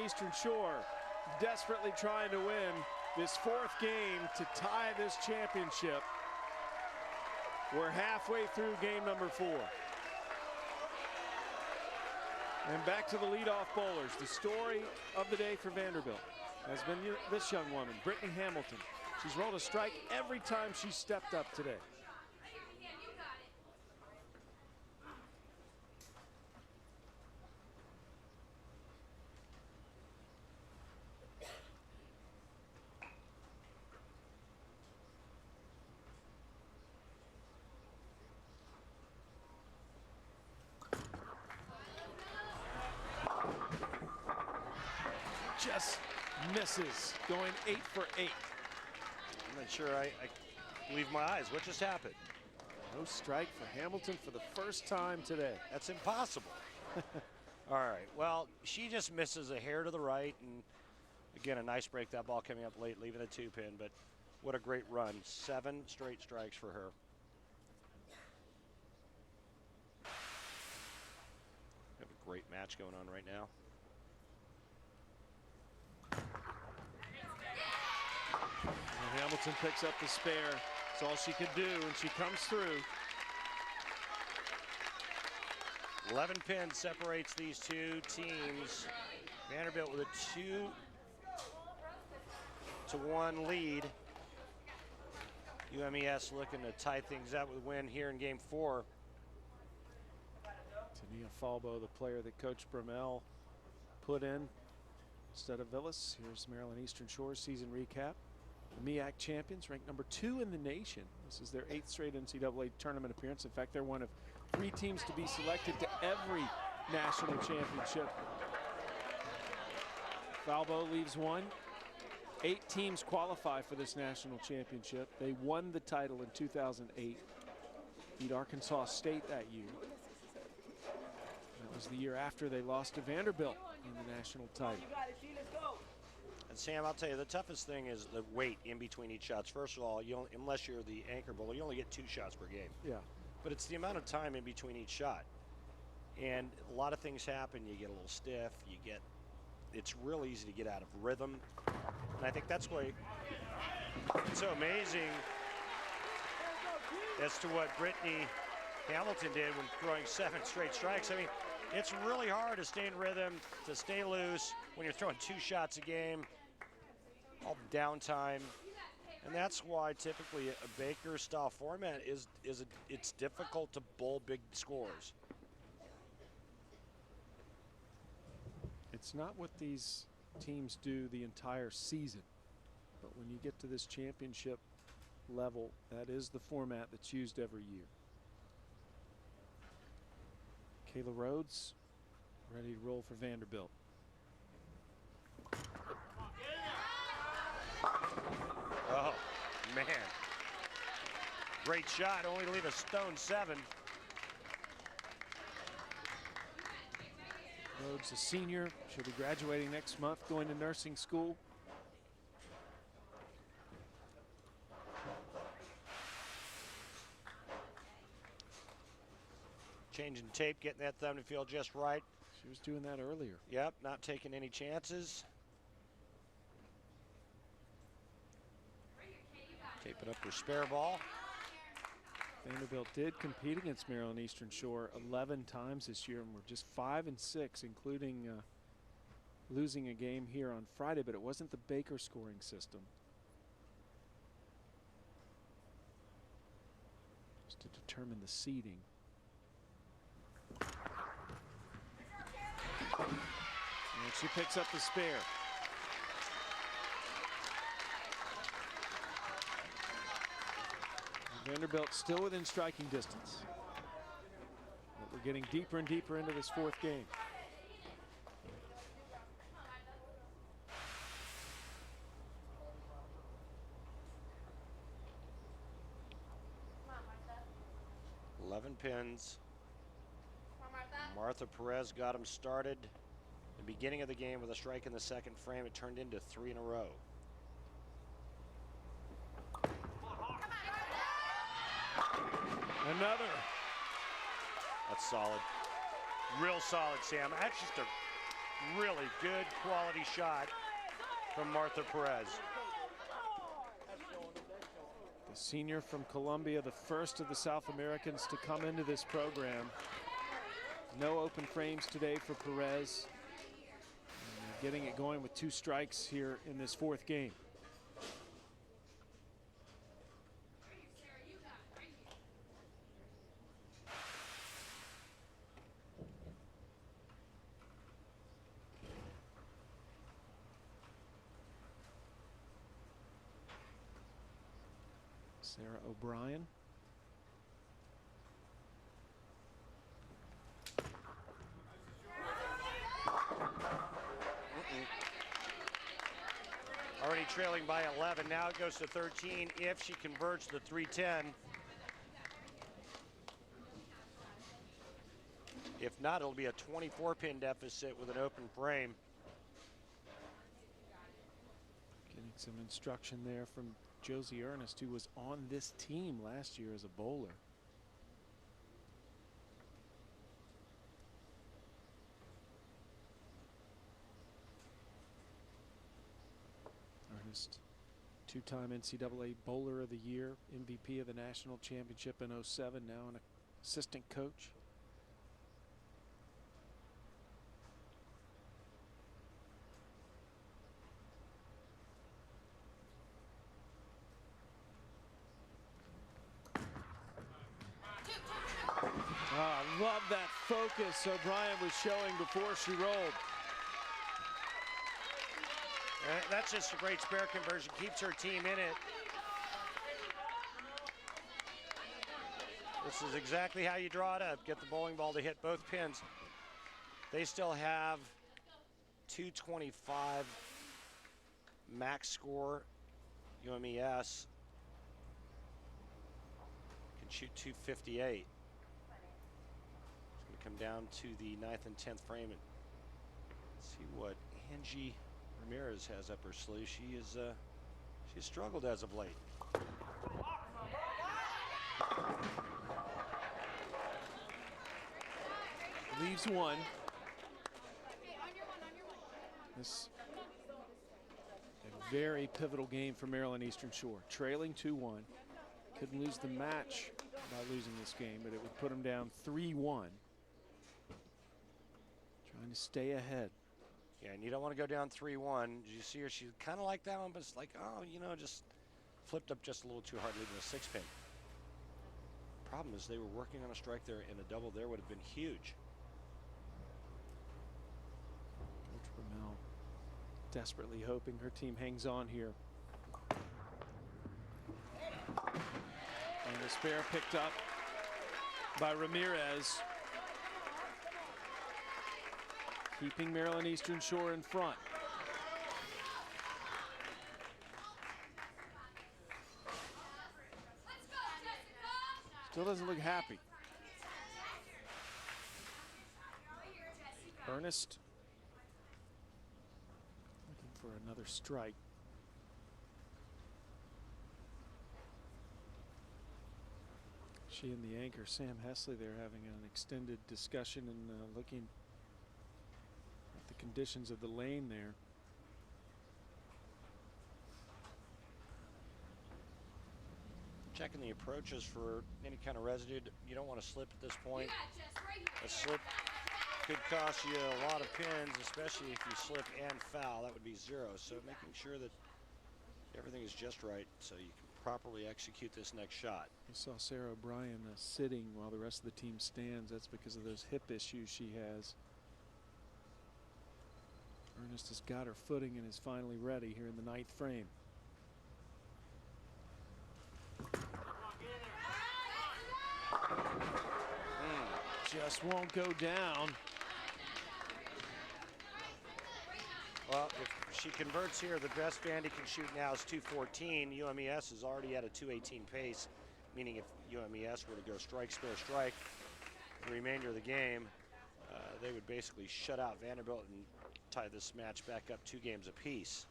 Eastern Shore desperately trying to win this fourth game to tie this championship. We're halfway through game number 4. And back to the leadoff bowlers. The story of the day for Vanderbilt has been this young woman, Brittany Hamilton. She's rolled a strike every time she's stepped up today. Just misses, going 8 for 8. I'm not sure I believe my eyes. What just happened? No strike for Hamilton for the first time today. That's impossible. All right, well, she just misses a hair to the right, and again, a nice break. That ball coming up late, leaving a 2-pin, but what a great run. 7 straight strikes for her. We have a great match going on right now. And Hamilton picks up the spare. That's all she could do, and she comes through. 11 pins separates these two teams. Vanderbilt with a 2-1 lead. UMES looking to tie things up with a win here in game 4. Tania Falbo, the player that Coach Brummel put in instead of Villas. Here's Maryland Eastern Shore season recap. The MEAC champions, ranked number 2 in the nation. This is their 8th straight NCAA tournament appearance. In fact, they're one of 3 teams to be selected to every national championship. Falbo leaves 1. 8 teams qualify for this national championship. They won the title in 2008. Beat Arkansas State that year. That was the year after they lost to Vanderbilt in the national title. And Sam, I'll tell you, the toughest thing is the wait in between each shots. First of all, unless you're the anchor bowler, you only get 2 shots per game. Yeah. But it's the amount of time in between each shot. And a lot of things happen. You get a little stiff. It's real easy to get out of rhythm. And I think that's why it's so amazing as to what Brittany Hamilton did when throwing 7 straight strikes. I mean, it's really hard to stay in rhythm, to stay loose when you're throwing 2 shots a game, all downtime. And that's why typically a Baker style format it's difficult to bowl big scores. It's not what these teams do the entire season, but when you get to this championship level, that is the format that's used every year. Kayla Rhodes ready to roll for Vanderbilt. Oh, man. Great shot, only to leave a stone 7. Rhodes, a senior, she'll be graduating next month, going to nursing school. Changing tape, getting that thumb to feel just right. She was doing that earlier. Yep, not taking any chances. Taping up her spare ball. Vanderbilt did compete against Maryland Eastern Shore 11 times this year, and we're just 5 and 6, including losing a game here on Friday, but it wasn't the Baker scoring system. Just to determine the seeding. And she picks up the spare. Vanderbilt still within striking distance. But we're getting deeper and deeper into this 4th game. Eleven pins. Martha Perez got him started the beginning of the game with a strike in the 2nd frame. It turned into 3 in a row. Another. That's solid. Real solid, Sam. That's just a really good quality shot from Martha Perez. The senior from Columbia, the first of the South Americans to come into this program. No open frames today for Perez. And getting it going with 2 strikes here in this 4th game. Sarah O'Brien. Already trailing by 11. Now it goes to 13 if she converts the 310. If not, it'll be a 24-pin deficit with an open frame. Getting some instruction there from Josie Ernest, who was on this team last year as a bowler. Ernest, 2-time NCAA Bowler of the Year, MVP of the National Championship in '07, now an assistant coach. I love that focus O'Brien was showing before she rolled. That's just a great spare conversion, keeps her team in it. This is exactly how you draw it up. Get the bowling ball to hit both pins. They still have 225 max score. UMES can shoot 258. It's going to come down to the 9th and 10th frame. And see what Angie Ramirez has up her sleeve. She's struggled as of late. Leaves one. This a very pivotal game for Maryland Eastern Shore. Trailing 2-1. Couldn't lose the match by losing this game, but it would put them down 3-1. Trying to stay ahead. Yeah, and you don't want to go down 3-1. Did you see her? She's kind of like that one, but it's like, oh, you know, just flipped up just a little too hard, leaving a 6-pin. Problem is they were working on a strike there, and a double there would have been huge. Coach Brunel desperately hoping her team hangs on here. And the spare picked up by Ramirez, keeping Maryland Eastern Shore in front. Still doesn't look happy. Ernest looking for another strike. She and the anchor, Sam Hesley, they're having an extended discussion and looking at the conditions of the lane there. Checking the approaches for any kind of residue. You don't want to slip at this point. A slip could cost you a lot of pins, especially if you slip and foul. That would be 0. So making sure that everything is just right so you can properly execute this next shot. You saw Sarah O'Brien sitting while the rest of the team stands. That's because of those hip issues she has. Ernest has got her footing and is finally ready here in the 9th frame. Just won't go down. Well, if she converts here, the best Vandy can shoot now is 214. UMES is already at a 218 pace, meaning if UMES were to go strike, spare, strike the remainder of the game, they would basically shut out Vanderbilt and tie this match back up 2 games apiece.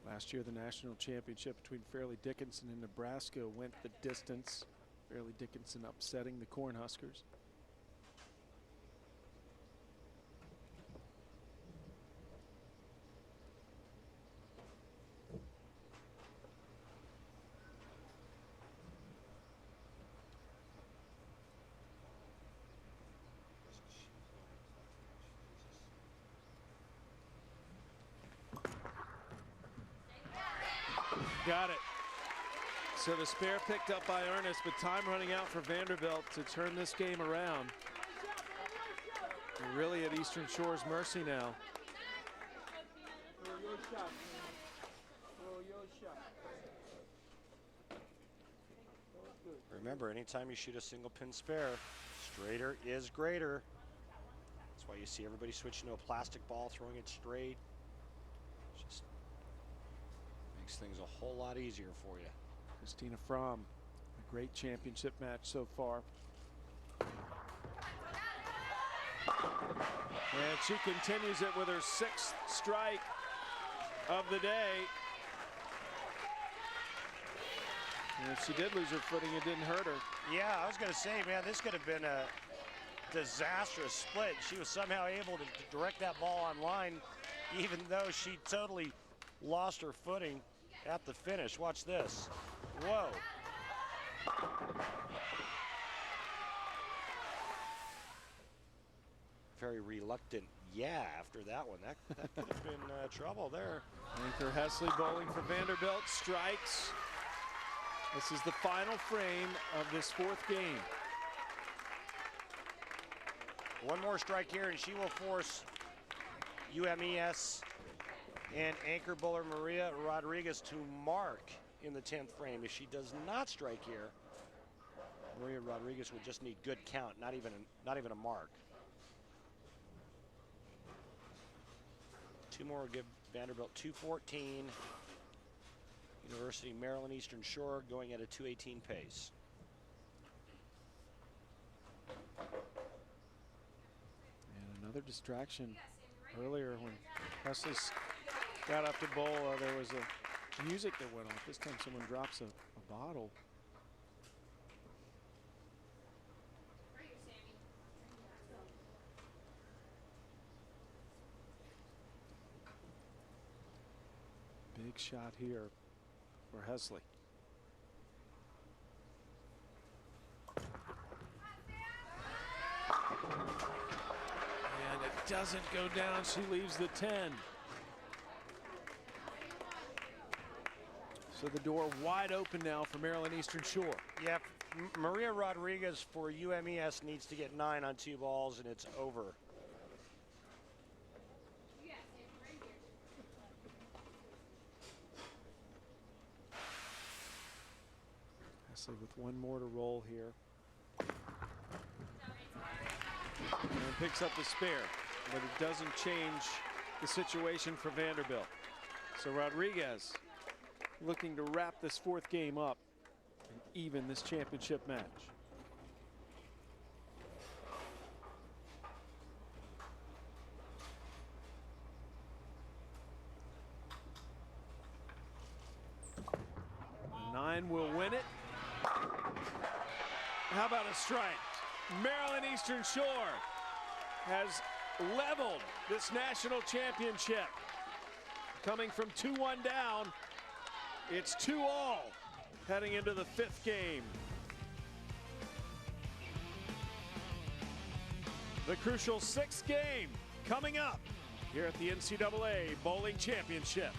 Last year, the national championship between Fairleigh Dickinson and Nebraska went the distance. Fairleigh Dickinson upsetting the Cornhuskers. Got it. So the spare picked up by Ernest, but time running out for Vanderbilt to turn this game around. They're really at Eastern Shore's mercy now. Remember, anytime you shoot a single pin spare, straighter is greater. That's why you see everybody switching to a plastic ball, throwing it straight. Just makes things a whole lot easier for you. Christina Fromm, a great championship match so far. And she continues it with her 6th strike of the day. And if she did lose her footing, it didn't hurt her. Yeah, I was going to say, man, this could have been a disastrous split. She was somehow able to direct that ball on line, even though she totally lost her footing at the finish. Watch this. Whoa. Very reluctant after that one. That could have been trouble there. Anchor Hesley bowling for Vanderbilt, strikes. This is the final frame of this 4th game. One more strike here and she will force UMES and anchor bowler Maria Rodriguez to mark in the 10th frame. If she does not strike here, Maria Rodriguez would just need good count, not even a mark. 2 more will give Vanderbilt 214. University of Maryland Eastern Shore going at a 2:18 pace. And another distraction earlier when Hesley got up to bowl. There was a music that went off. This time someone drops a bottle. Big shot here for Hesley. And it doesn't go down. She leaves the 10. So the door wide open now for Maryland Eastern Shore. Yep, Maria Rodriguez for UMES needs to get 9 on 2 balls and it's over. With one more to roll here. And picks up the spare, but it doesn't change the situation for Vanderbilt. So Rodriguez looking to wrap this 4th game up and even this championship match. Nine will win it. How about a strike? Maryland Eastern Shore has leveled this national championship. Coming from 2-1 down, it's 2-all heading into the 5th game. The crucial 6th game coming up here at the NCAA Bowling Championship.